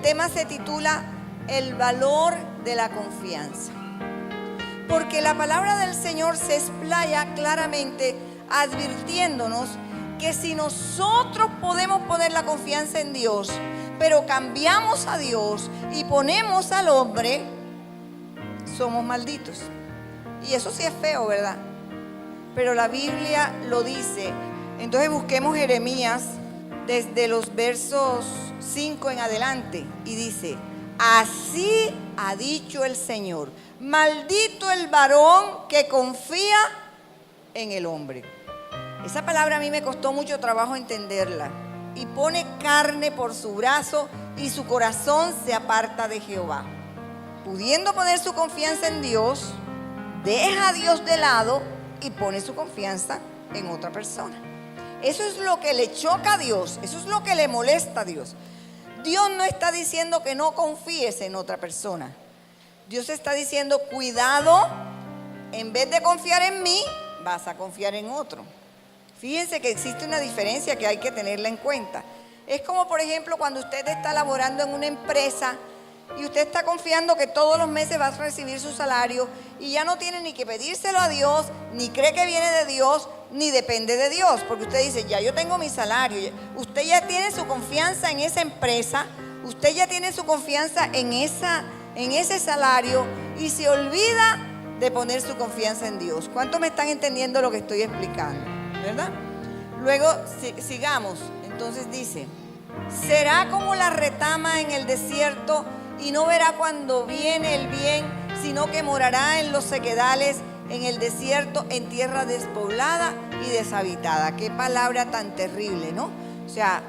tema se titula El valor de la confianza. Porque la palabra del Señor se explaya claramente advirtiéndonos que si nosotros podemos poner la confianza en Dios, pero cambiamos a Dios y ponemos al hombre, somos malditos. Y eso sí es feo, ¿verdad? Pero la Biblia lo dice. Entonces busquemos Jeremías desde los versos 5 en adelante y dice: así ha dicho el Señor, maldito el varón que confía en el hombre. Esa palabra a mí me costó mucho trabajo entenderla. Y pone carne por su brazo y su corazón se aparta de Jehová. Pudiendo poner su confianza en Dios, deja a Dios de lado y pone su confianza en otra persona. Eso es lo que le choca a Dios, eso es lo que le molesta a Dios. Dios no está diciendo que no confíes en otra persona. Dios está diciendo: cuidado, en vez de confiar en mí, vas a confiar en otro. Fíjense que existe una diferencia que hay que tenerla en cuenta. Es como, por ejemplo, cuando usted está laborando en una empresa y usted está confiando que todos los meses va a recibir su salario y ya no tiene ni que pedírselo a Dios, ni cree que viene de Dios, ni depende de Dios, porque usted dice: ya yo tengo mi salario. Usted ya tiene su confianza en esa empresa, usted ya tiene su confianza en ese salario y se olvida de poner su confianza en Dios. ¿Cuántos me están entendiendo lo que estoy explicando? ¿Verdad? Luego sigamos. Entonces dice: será como la retama en el desierto y no verá cuando viene el bien, sino que morará en los sequedales, en el desierto, en tierra despoblada y deshabitada. Qué palabra tan terrible, ¿no? O sea,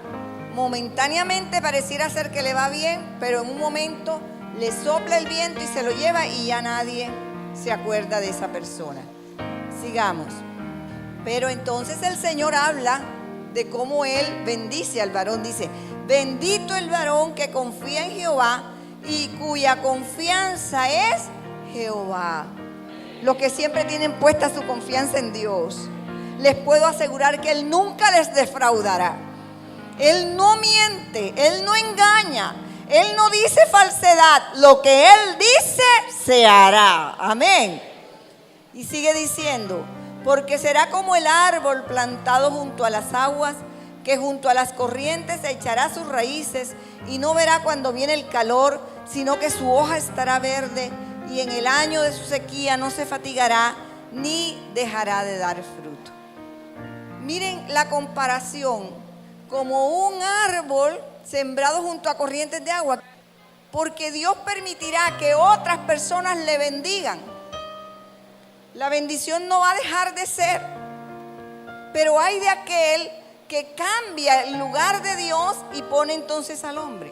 momentáneamente pareciera ser que le va bien, pero en un momento le sopla el viento y se lo lleva y ya nadie se acuerda de esa persona. Sigamos. Pero entonces el Señor habla de cómo Él bendice al varón. Dice: bendito el varón que confía en Jehová y cuya confianza es Jehová. Los que siempre tienen puesta su confianza en Dios, les puedo asegurar que Él nunca les defraudará. Él no miente, Él no engaña, Él no dice falsedad. Lo que Él dice se hará. Amén. Y sigue diciendo: porque será como el árbol plantado junto a las aguas, que junto a las corrientes echará sus raíces y no verá cuando viene el calor, sino que su hoja estará verde y en el año de su sequía no se fatigará ni dejará de dar fruto. Miren la comparación, como un árbol sembrado junto a corrientes de agua, porque Dios permitirá que otras personas le bendigan. La bendición no va a dejar de ser, pero hay de aquel que cambia el lugar de Dios y pone entonces al hombre.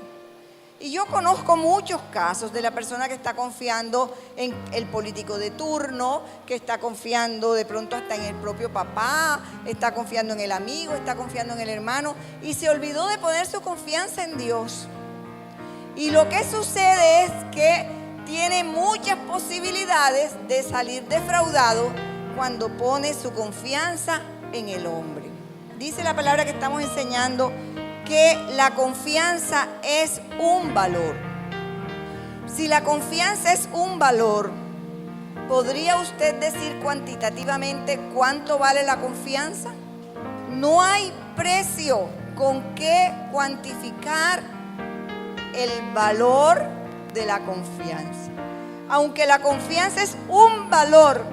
Y yo conozco muchos casos de la persona que está confiando en el político de turno, que está confiando de pronto hasta en el propio papá, está confiando en el amigo, está confiando en el hermano y se olvidó de poner su confianza en Dios. Y lo que sucede es que tiene muchas posibilidades de salir defraudado cuando pone su confianza en el hombre. Dice la palabra que estamos enseñando que la confianza es un valor. Si la confianza es un valor, ¿podría usted decir cuantitativamente cuánto vale la confianza? No hay precio con que cuantificar el valor de la confianza. Aunque la confianza es un valor,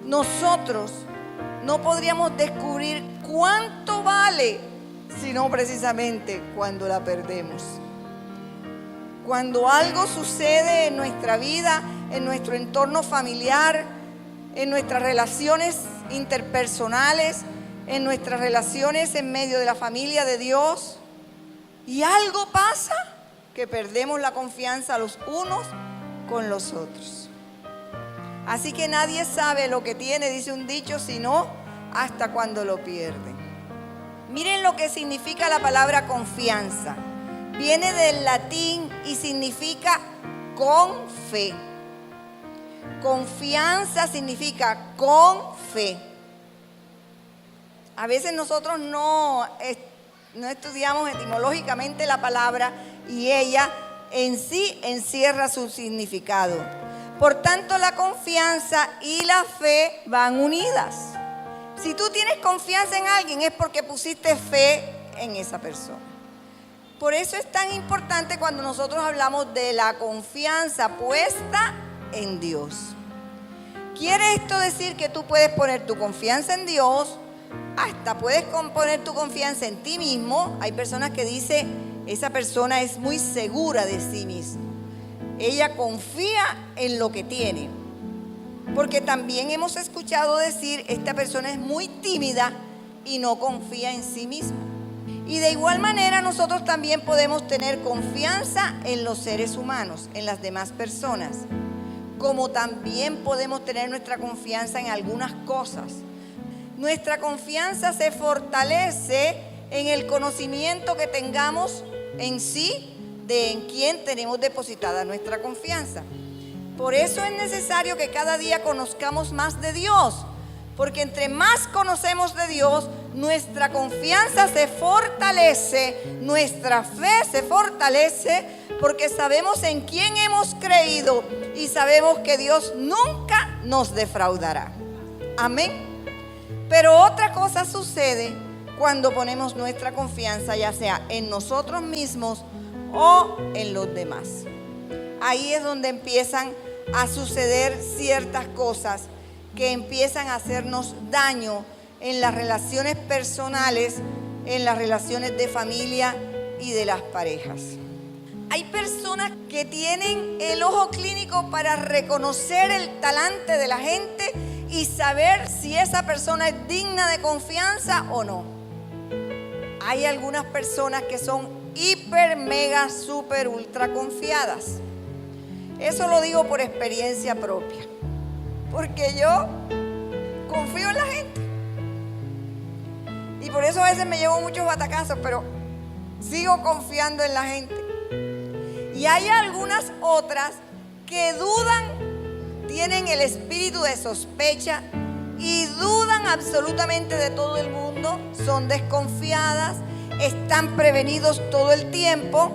nosotros no podríamos descubrir cuánto vale, sino precisamente cuando la perdemos. Cuando algo sucede en nuestra vida, en nuestro entorno familiar, en nuestras relaciones interpersonales, en nuestras relaciones en medio de la familia de Dios, y algo pasa que perdemos la confianza los unos con los otros. Así que nadie sabe lo que tiene, dice un dicho, sino hasta cuando lo pierde. Miren lo que significa la palabra confianza. Viene del latín y significa con fe. Confianza significa con fe. A veces nosotros no no estudiamos etimológicamente la palabra y ella en sí encierra su significado. Por tanto, la confianza y la fe van unidas. Si tú tienes confianza en alguien es porque pusiste fe en esa persona. Por eso es tan importante cuando nosotros hablamos de la confianza puesta en Dios. ¿Quiere esto decir que tú puedes poner tu confianza en Dios? Hasta puedes poner tu confianza en ti mismo. Hay personas que dicen, esa persona es muy segura de sí misma. Ella confía en lo que tiene. Porque también hemos escuchado decir, esta persona es muy tímida y no confía en sí misma. Y de igual manera nosotros también podemos tener confianza en los seres humanos, en las demás personas. Como también podemos tener nuestra confianza en algunas cosas. Nuestra confianza se fortalece en el conocimiento que tengamos en sí de en quién tenemos depositada nuestra confianza. Por eso es necesario que cada día conozcamos más de Dios, porque entre más conocemos de Dios, nuestra confianza se fortalece, nuestra fe se fortalece, porque sabemos en quién hemos creído y sabemos que Dios nunca nos defraudará. Amén. Pero otra cosa sucede cuando ponemos nuestra confianza, ya sea en nosotros mismos o en los demás. Ahí es donde empiezan a suceder ciertas cosas que empiezan a hacernos daño en las relaciones personales, en las relaciones de familia y de las parejas. Hay personas que tienen el ojo clínico para reconocer el talante de la gente y saber si esa persona es digna de confianza o no. Hay algunas personas que son hiper, mega, super, ultra confiadas. Eso lo digo por experiencia propia, porque yo confío en la gente. Y por eso a veces me llevo muchos batacazos, pero sigo confiando en la gente. Y hay algunas otras que dudan, tienen el espíritu de sospecha y dudan absolutamente de todo el mundo, son desconfiadas, están prevenidos todo el tiempo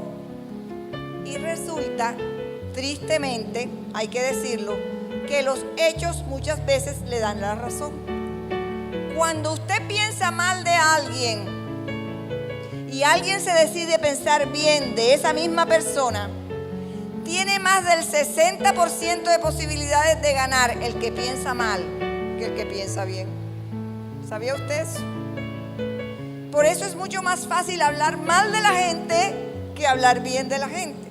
y resulta, tristemente, hay que decirlo, que los hechos muchas veces le dan la razón. Cuando usted piensa mal de alguien y alguien se decide pensar bien de esa misma persona, tiene más del 60% de posibilidades de ganar el que piensa mal que el que piensa bien. ¿Sabía usted eso? Por eso es mucho más fácil hablar mal de la gente que hablar bien de la gente.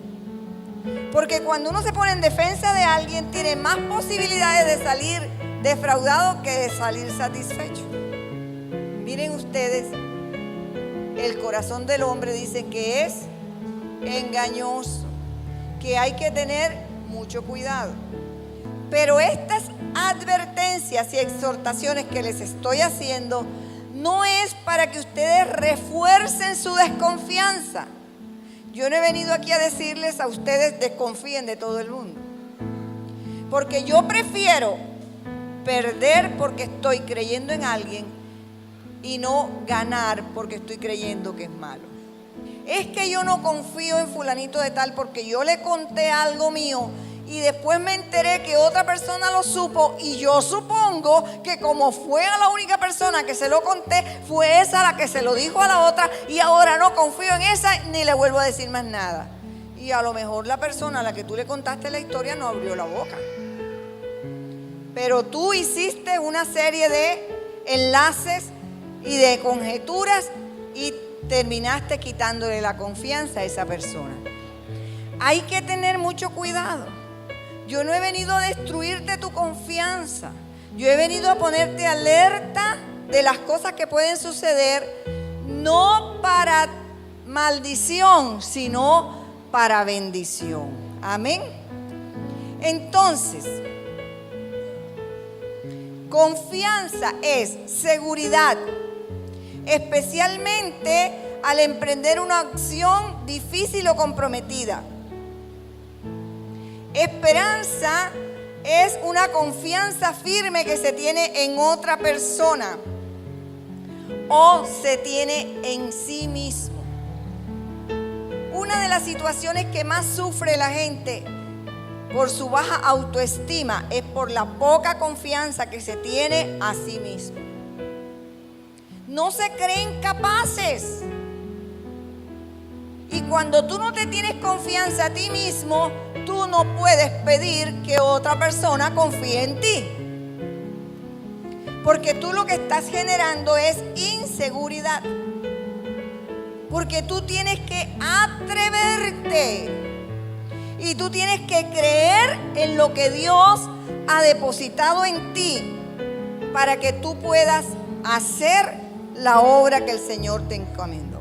Porque cuando uno se pone en defensa de alguien, tiene más posibilidades de salir defraudado que de salir satisfecho. Miren ustedes, el corazón del hombre dice que es engañoso, que hay que tener mucho cuidado. Pero estas advertencias y exhortaciones que les estoy haciendo no es para que ustedes refuercen su desconfianza. Yo no he venido aquí a decirles a ustedes desconfíen de todo el mundo. Porque yo prefiero perder porque estoy creyendo en alguien y no ganar porque estoy creyendo que es malo. Es que yo no confío en fulanito de tal porque yo le conté algo mío y después me enteré que otra persona lo supo y yo supongo que como fue a la única persona que se lo conté, fue esa la que se lo dijo a la otra y ahora no confío en esa ni le vuelvo a decir más nada. Y a lo mejor la persona a la que tú le contaste la historia no abrió la boca. Pero tú hiciste una serie de enlaces y de conjeturas y terminaste quitándole la confianza a esa persona. Hay que tener mucho cuidado. Yo no he venido a destruirte tu confianza. Yo he venido a ponerte alerta de las cosas que pueden suceder, no para maldición, sino para bendición. Amén. Entonces, confianza es seguridad, especialmente al emprender una acción difícil o comprometida. Esperanza es una confianza firme que se tiene en otra persona. o se tiene en sí mismo. Una de las situaciones que más sufre la gente por su baja autoestima es por la poca confianza que se tiene a sí mismo. No se creen capaces. Y cuando tú no te tienes confianza a ti mismo, tú no puedes pedir que otra persona confíe en ti. Porque tú lo que estás generando es inseguridad. Porque tú tienes que atreverte. Y tú tienes que creer en lo que Dios ha depositado en ti para que tú puedas hacer la obra que el Señor te encomendó.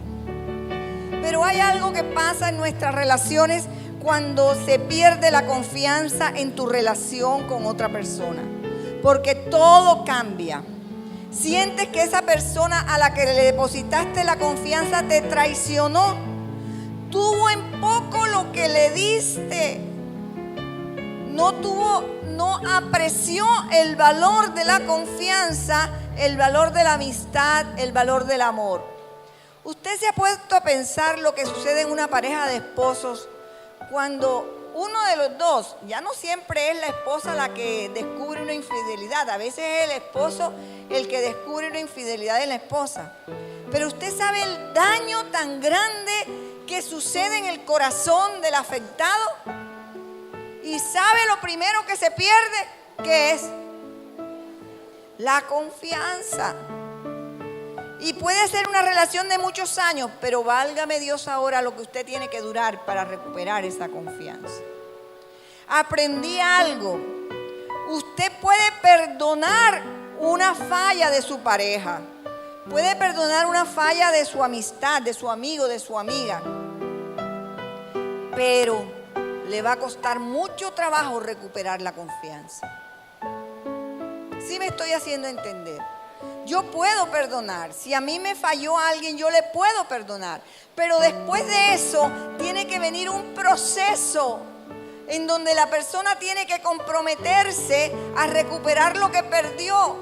Pero hay algo que pasa en nuestras relaciones cuando se pierde la confianza en tu relación con otra persona. Porque todo cambia. Sientes que esa persona a la que le depositaste la confianza te traicionó. Tuvo en poco lo que le diste. No apreció el valor de la confianza, el valor de la amistad, el valor del amor. Usted se ha puesto a pensar lo que sucede en una pareja de esposos cuando uno de los dos, ya no siempre es la esposa la que descubre una infidelidad, a veces es el esposo el que descubre una infidelidad en la esposa. Pero usted sabe el daño tan grande que sucede en el corazón del afectado. Y sabe lo primero que se pierde, que es la confianza. Y puede ser una relación de muchos años, pero válgame Dios ahora lo que usted tiene que durar para recuperar esa confianza. Aprendí algo. Usted puede perdonar una falla de su pareja. Puede perdonar una falla de su amistad, de su amigo, de su amiga. Pero le va a costar mucho trabajo recuperar la confianza. ¿Sí me estoy haciendo entender? Yo puedo perdonar. Si a mí me falló alguien, yo le puedo perdonar. Pero después de eso, tiene que venir un proceso en donde la persona tiene que comprometerse a recuperar lo que perdió.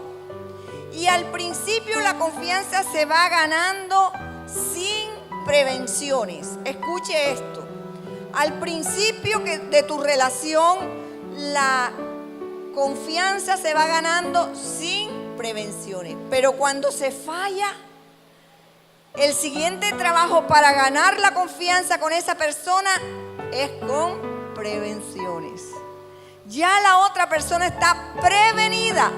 Y al principio la confianza se va ganando sin prevenciones. Escuche esto. Al principio de tu relación, la confianza se va ganando sin prevenciones. Pero cuando se falla, el siguiente trabajo para ganar la confianza con esa persona es con prevenciones. Ya la otra persona está prevenida.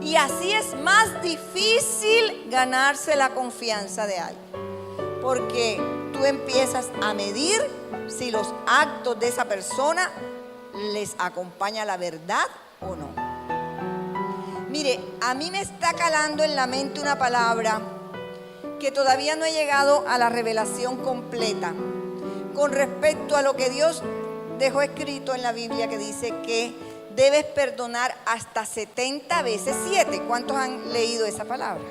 Y así es más difícil ganarse la confianza de alguien. Porque tú empiezas a medir si los actos de esa persona les acompaña la verdad o no. Mire, a mí me está calando en la mente una palabra que todavía no he llegado a la revelación completa con respecto a lo que Dios dejó escrito en la Biblia, que dice que debes perdonar hasta 70 veces 7. ¿Cuántos han leído esa palabra?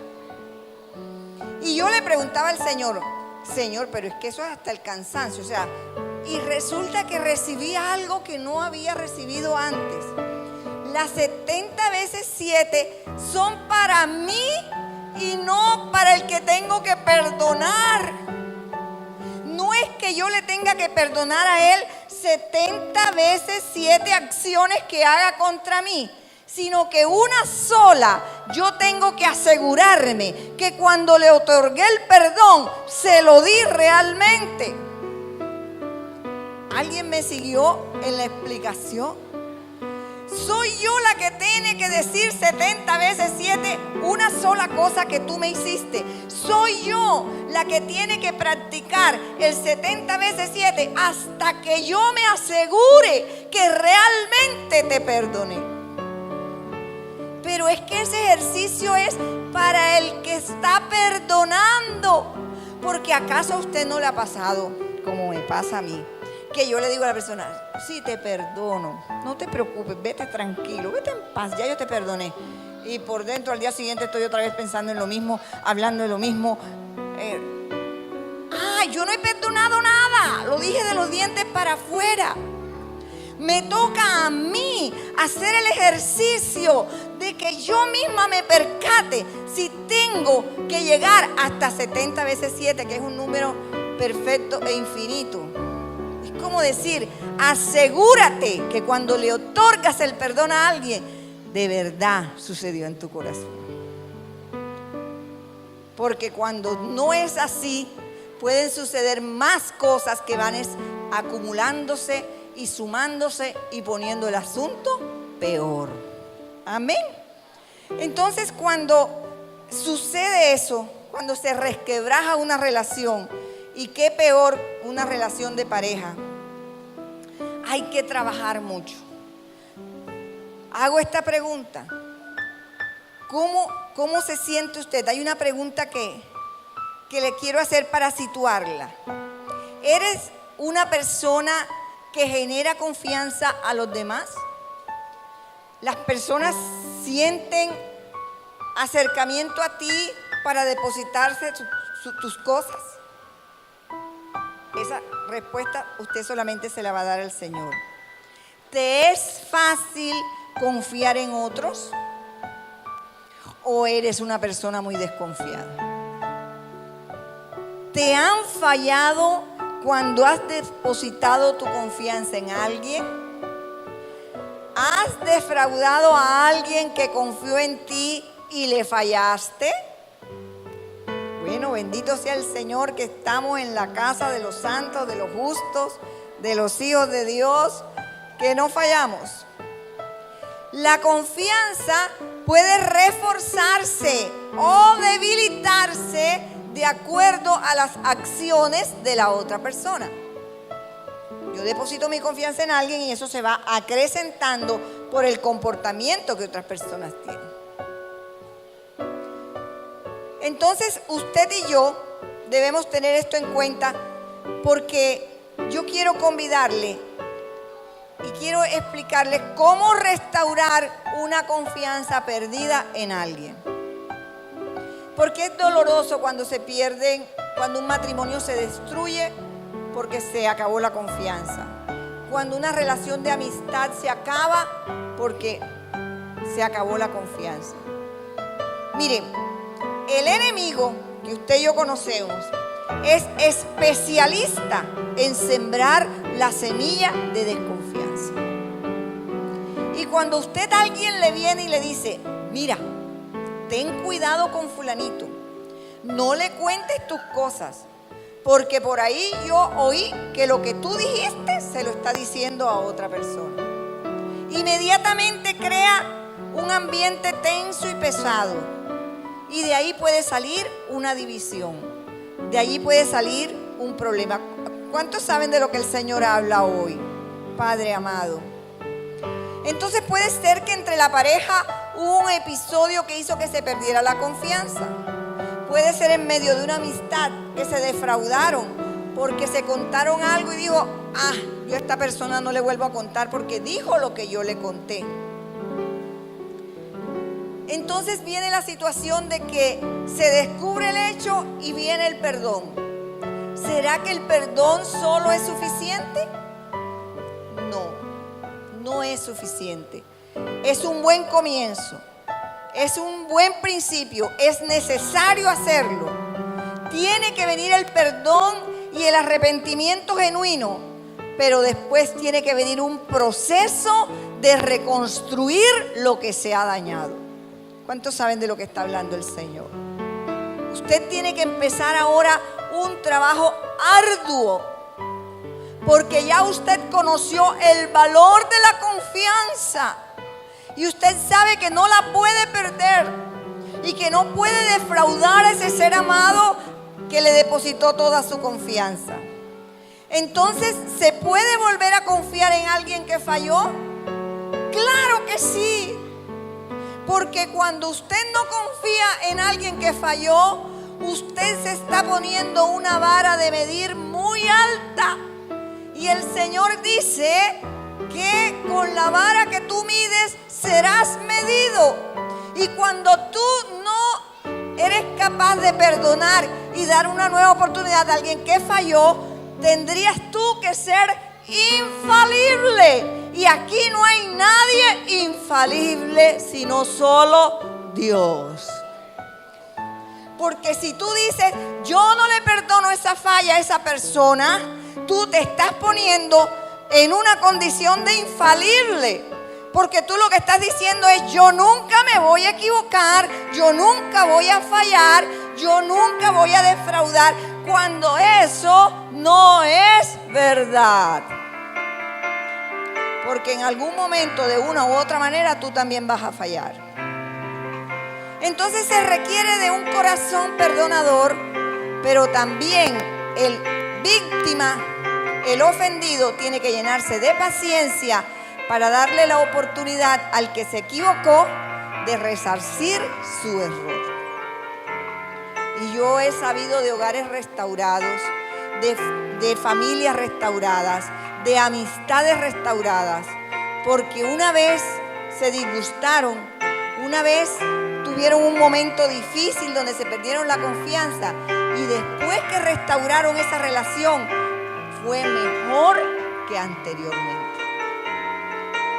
Y yo le preguntaba al Señor, pero es que eso es hasta el cansancio, o sea, y resulta que recibí algo que no había recibido antes. Las 70 veces 7 son para mí y no para el que tengo que perdonar. No es que yo le tenga que perdonar a él 70 veces 7 acciones que haga contra mí, sino que una sola yo tengo que asegurarme que cuando le otorgué el perdón se lo di realmente. ¿Alguien me siguió en la explicación? Soy yo la que tiene que decir 70 veces 7 una sola cosa que tú me hiciste. Soy yo la que tiene que practicar el 70 veces 7 hasta que yo me asegure que realmente te perdoné. Pero es que ese ejercicio es para el que está perdonando. Porque ¿acaso a usted no le ha pasado como me pasa a mí? Que yo le digo a la persona, sí, te perdono, no te preocupes, vete tranquilo, vete en paz, ya yo te perdoné. Y por dentro al día siguiente estoy otra vez pensando en lo mismo, hablando de lo mismo. Yo no he perdonado nada, lo dije de los dientes para afuera. Me toca a mí hacer el ejercicio de que yo misma me percate si tengo que llegar hasta 70 veces 7, que es un número perfecto e infinito. Es como decir, asegúrate que cuando le otorgas el perdón a alguien, de verdad sucedió en tu corazón. Porque cuando no es así, pueden suceder más cosas que van acumulándose y sumándose y poniendo el asunto peor. Amén. Entonces, cuando sucede eso, cuando se resquebraja una relación, y qué peor, una relación de pareja, hay que trabajar mucho. Hago esta pregunta: ¿Cómo se siente usted? Hay una pregunta que le quiero hacer para situarla. ¿Eres una persona que genera confianza a los demás? ¿Las personas sienten acercamiento a ti para depositarse tus cosas? Esa respuesta usted solamente se la va a dar al Señor. ¿Te es fácil confiar en otros? ¿O eres una persona muy desconfiada? ¿Te han fallado cuando has depositado tu confianza en alguien? ¿Has defraudado a alguien que confió en ti y le fallaste? Bueno, bendito sea el Señor que estamos en la casa de los santos, de los justos, de los hijos de Dios, que no fallamos. La confianza puede reforzarse o debilitarse de acuerdo a las acciones de la otra persona. Yo deposito mi confianza en alguien y eso se va acrecentando por el comportamiento que otras personas tienen. Entonces, usted y yo debemos tener esto en cuenta, porque yo quiero convidarle y quiero explicarles cómo restaurar una confianza perdida en alguien. Porque es doloroso cuando se pierden, cuando un matrimonio se destruye porque se acabó la confianza. Cuando una relación de amistad se acaba porque se acabó la confianza. Miren, el enemigo que usted y yo conocemos es especialista en sembrar la semilla de desconfianza. Y cuando usted a alguien le viene y le dice: mira, ten cuidado con fulanito, no le cuentes tus cosas, porque por ahí yo oí que lo que tú dijiste se lo está diciendo a otra persona. Inmediatamente crea un ambiente tenso y pesado. Y de ahí puede salir una división. De allí puede salir un problema. ¿Cuántos saben de lo que el Señor habla hoy, Padre amado? Entonces puede ser que entre la pareja hubo un episodio que hizo que se perdiera la confianza. Puede ser en medio de una amistad que se defraudaron porque se contaron algo y dijo: yo a esta persona no le vuelvo a contar porque dijo lo que yo le conté. Entonces viene la situación de que se descubre el hecho y viene el perdón. ¿Será que el perdón solo es suficiente? No es suficiente. Es un buen comienzo, es un buen principio, es necesario hacerlo. Tiene que venir el perdón y el arrepentimiento genuino, pero después tiene que venir un proceso de reconstruir lo que se ha dañado. ¿Cuántos saben de lo que está hablando el Señor? Usted tiene que empezar ahora un trabajo arduo, porque ya usted conoció el valor de la confianza y usted sabe que no la puede perder y que no puede defraudar a ese ser amado que le depositó toda su confianza. Entonces, ¿se puede volver a confiar en alguien que falló? Claro que sí. Porque cuando usted no confía en alguien que falló, usted se está poniendo una vara de medir muy alta. Y el Señor dice que con la vara que tú mides serás medido. Y cuando tú no eres capaz de perdonar y dar una nueva oportunidad a alguien que falló, tendrías tú que ser infalible Y aquí no hay nadie infalible sino solo Dios. Porque si tú dices, yo no le perdono esa falla a esa persona, tú te estás poniendo en una condición de infalible. Porque tú lo que estás diciendo es, yo nunca me voy a equivocar, yo nunca voy a fallar, yo nunca voy a defraudar, cuando eso no es verdad. Porque en algún momento, de una u otra manera, tú también vas a fallar. Entonces se requiere de un corazón perdonador, pero también el víctima, el ofendido, tiene que llenarse de paciencia para darle la oportunidad al que se equivocó de resarcir su error. Y yo he sabido de hogares restaurados, de familias restauradas, de amistades restauradas, porque una vez se disgustaron, una vez tuvieron un momento difícil donde se perdieron la confianza, y después que restauraron esa relación fue mejor que anteriormente,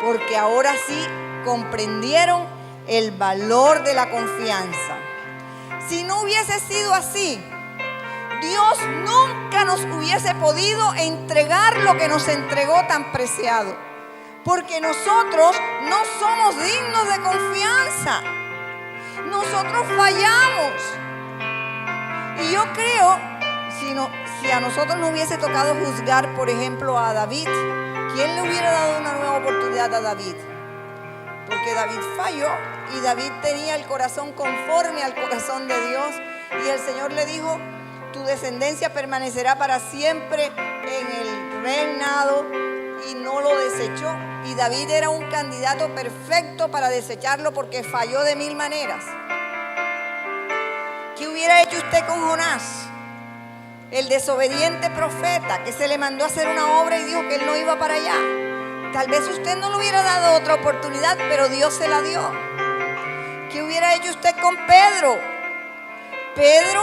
porque ahora sí comprendieron el valor de la confianza. Si no hubiese sido así, Dios nunca nos hubiese podido entregar lo que nos entregó tan preciado, porque nosotros no somos dignos de confianza. Nosotros fallamos. Y yo creo, si a nosotros nos hubiese tocado juzgar, por ejemplo, a David, ¿quién le hubiera dado una nueva oportunidad a David? Porque David falló y David tenía el corazón conforme al corazón de Dios. Y el Señor le dijo, tu descendencia permanecerá para siempre en el reinado, y no lo desechó. Y David era un candidato perfecto para desecharlo porque falló de mil maneras. ¿Qué hubiera hecho usted con Jonás? El desobediente profeta que se le mandó a hacer una obra y dijo que él no iba para allá. Tal vez usted no le hubiera dado otra oportunidad, pero Dios se la dio. ¿Qué hubiera hecho usted con Pedro? Pedro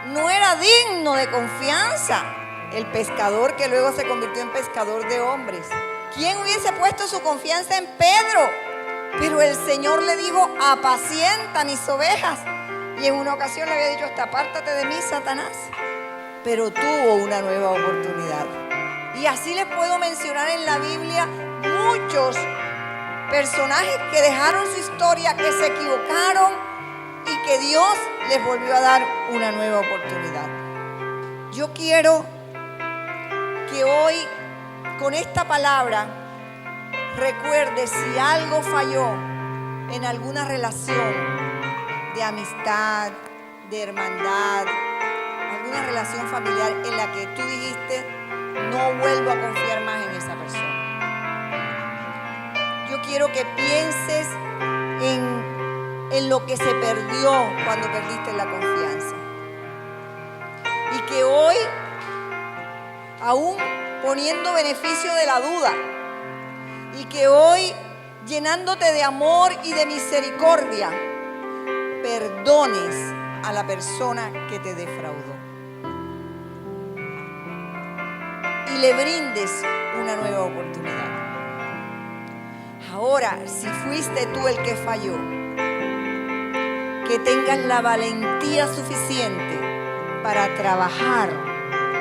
no era digno de confianza. El pescador que luego se convirtió en pescador de hombres. ¿Quién hubiese puesto su confianza en Pedro? Pero el Señor le dijo, apacienta mis ovejas. Y en una ocasión le había dicho, hasta apártate de mí, Satanás. Pero tuvo una nueva oportunidad. Y así les puedo mencionar en la Biblia muchos personajes que dejaron su historia, que se equivocaron y que Dios les volvió a dar una nueva oportunidad. Yo quiero que hoy, con esta palabra, recuerde si algo falló en alguna relación de amistad, de hermandad, alguna relación familiar en la que tú dijiste, no vuelvo a confiar más en esa persona. Yo quiero que pienses en lo que se perdió cuando perdiste la confianza. Y que hoy, aún poniendo beneficio de la duda, y que hoy, llenándote de amor y de misericordia, perdones a la persona que te defraudó y le brindes una nueva oportunidad. Ahora, si fuiste tú el que falló, que tengas la valentía suficiente para trabajar,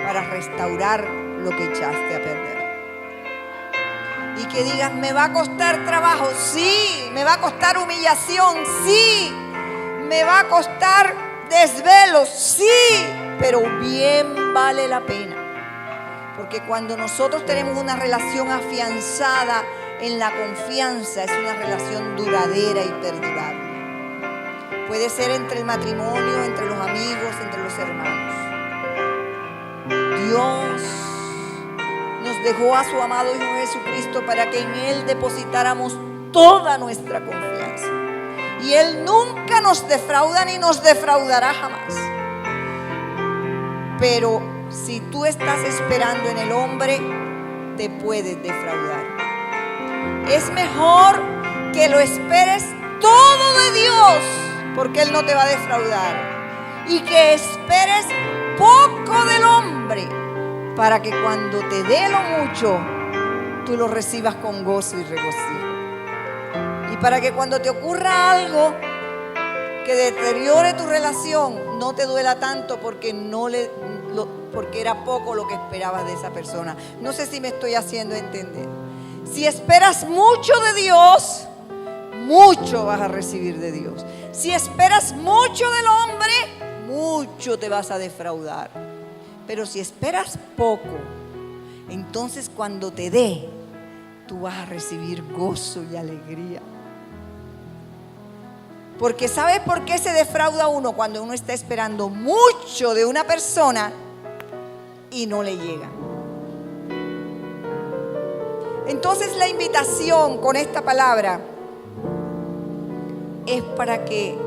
para restaurar lo que echaste a perder. Y que digas, me va a costar trabajo, sí, me va a costar humillación, sí, me va a costar desvelos, sí, pero bien vale la pena. Porque cuando nosotros tenemos una relación afianzada en la confianza, es una relación duradera y perdurable. Puede ser entre el matrimonio, entre los amigos, entre los hermanos. Dios nos dejó a su amado Hijo Jesucristo para que en Él depositáramos toda nuestra confianza. Y Él nunca nos defrauda ni nos defraudará jamás. Pero si tú estás esperando en el hombre, te puedes defraudar. Es mejor que lo esperes todo de Dios, porque Él no te va a defraudar. Y que esperes poco del hombre, para que cuando te dé lo mucho, tú lo recibas con gozo y regocijo. Y para que cuando te ocurra algo que deteriore tu relación, no te duela tanto porque porque era poco lo que esperabas de esa persona. No sé si me estoy haciendo entender. Si esperas mucho de Dios, mucho vas a recibir de Dios. Si esperas mucho del hombre, mucho te vas a defraudar. Pero si esperas poco, entonces cuando te dé, tú vas a recibir gozo y alegría. Porque ¿sabes por qué se defrauda uno? Cuando uno está esperando mucho de una persona y no le llega. Entonces la invitación con esta palabra es para que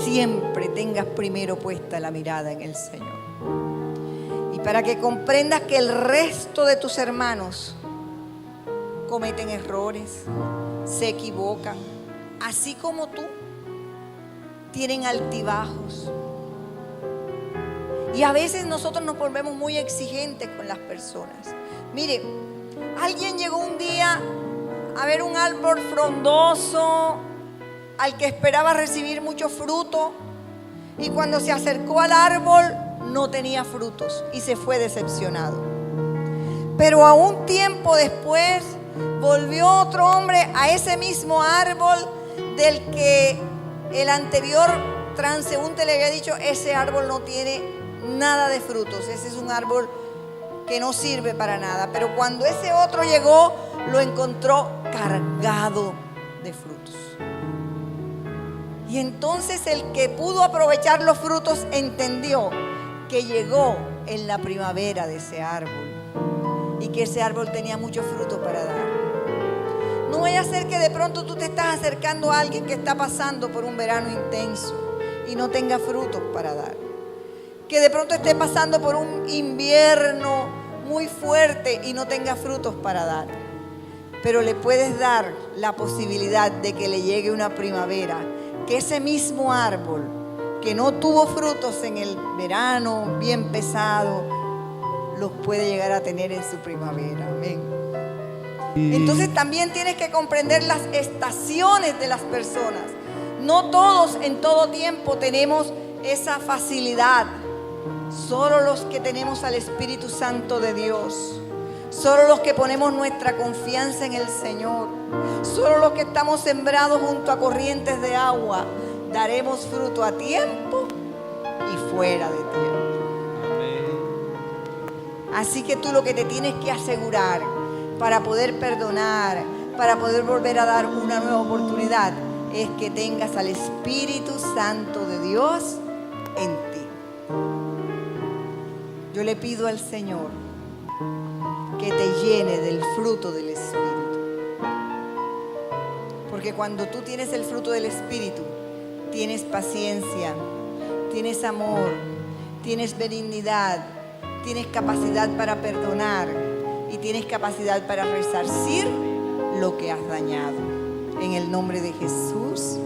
siempre tengas primero puesta la mirada en el Señor. Y para que comprendas que el resto de tus hermanos cometen errores, se equivocan, así como tú. Tienen altibajos. Y a veces nosotros nos volvemos muy exigentes con las personas. Mire, alguien llegó un día a ver un árbol frondoso al que esperaba recibir mucho fruto, y cuando se acercó al árbol no tenía frutos y se fue decepcionado. Pero a un tiempo después volvió otro hombre a ese mismo árbol del que el anterior transeúnte le había dicho: ese árbol no tiene nada de frutos, ese es un árbol que no sirve para nada. Pero cuando ese otro llegó, lo encontró cargado de frutos. Y entonces el que pudo aprovechar los frutos entendió que llegó en la primavera de ese árbol y que ese árbol tenía mucho fruto para dar. No vaya a ser que de pronto tú te estás acercando a alguien que está pasando por un verano intenso y no tenga frutos para dar. Que de pronto esté pasando por un invierno muy fuerte y no tenga frutos para dar. Pero le puedes dar la posibilidad de que le llegue una primavera, que ese mismo árbol que no tuvo frutos en el verano bien pesado, los puede llegar a tener en su primavera. Amén. Entonces también tienes que comprender las estaciones de las personas. No todos en todo tiempo tenemos esa facilidad. Solo los que tenemos al Espíritu Santo de Dios, solo los que ponemos nuestra confianza en el Señor, solo los que estamos sembrados junto a corrientes de agua, daremos fruto a tiempo y fuera de tiempo. Así que tú lo que te tienes que asegurar para poder perdonar, para poder volver a dar una nueva oportunidad, es que tengas al Espíritu Santo de Dios en ti. Yo le pido al Señor que te llene del fruto del Espíritu. Porque cuando tú tienes el fruto del Espíritu, tienes paciencia, tienes amor, tienes benignidad, tienes capacidad para perdonar y tienes capacidad para resarcir lo que has dañado. En el nombre de Jesús.